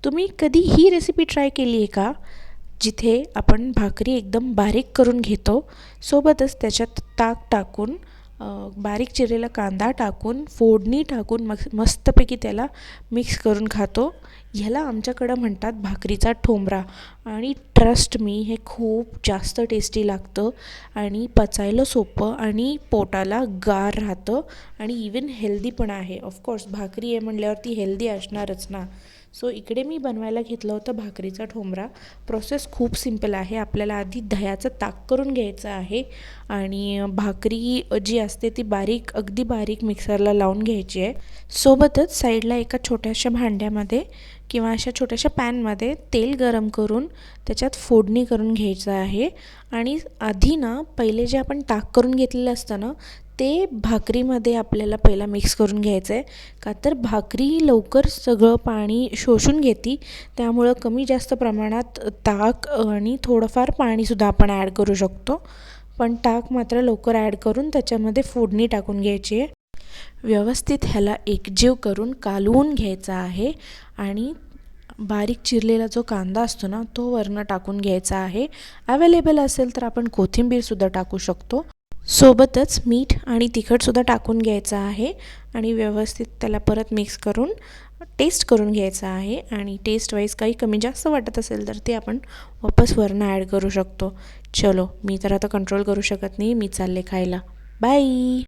तुम्ही कधी ही recipe try केली आहे का? जिथे आपण भाकरी एकदम बारीक करून घेतो, सोबतच त्याच्यात ताक टाकून बारीक चिरलेला कांदा टाकून फोडणी टाकून मस्तपैकी त्याला मिक्स करून खातो. ह्याला आमच्याकडं म्हणतात भाकरीचा ठोंबरा आणि ट्रस्ट मी हे खूप जास्त टेस्टी लागतं आणि पचायला सोपं आणि पोटाला गार राहतं आणि इवन हेल्दी पण आहे. ऑफकोर्स भाकरी आहे म्हटल्यावरती हेल्दी असणारच ना. सो इकडे मी बनवायला घेतलं होतं भाकरीचा ठोंबरा. प्रोसेस खूप सिंपल आहे. आपल्याला आधी दह्याचं ताक करून घ्यायचं आहे आणि भाकरी जी असते ती बारीक अगदी बारीक मिक्सरला लावून घ्यायची आहे. सोबतच साईडला एका छोट्याशा भांड्यामध्ये किंवा अशा छोट्याशा पॅनमध्ये तेल गरम करून त्याच्यात फोडणी करून घ्यायचं आहे आणि आधी ना पहिले जे आपण ताक करून घेतलेलं असतं ना ते भाकरीमध्ये आपल्याला पहिला मिक्स करून घ्यायचं आहे. का तर भाकरी लवकर सगळं पाणी शोषून घेते, त्यामुळं कमी जास्त प्रमाणात ताक आणि थोडंफार पाणीसुद्धा आपण ॲड करू शकतो. पण ताक मात्र लवकर ॲड करून त्याच्यामध्ये फोडणी टाकून घ्यायची आहे. व्यवस्थित ह्याला एकजीव करून कालवून घ्यायचा आहे आणि बारीक चिरलेला जो कांदा असतो ना तो वरनं टाकून घ्यायचा आहे. अवेलेबल असेल तर आपण कोथिंबीरसुद्धा टाकू शकतो. सोबतच मीठ आणि तिखटसुद्धा टाकून घ्यायचं आहे आणि व्यवस्थित त्याला परत मिक्स करून टेस्ट करून घ्यायचं आहे आणि टेस्ट वाईज काही कमी जास्त वाटत असेल तर ते आपण वापस वरनं ॲड करू शकतो. चलो, मी तर आता कंट्रोल करू शकत नाही, मी चालले खायला. बाय.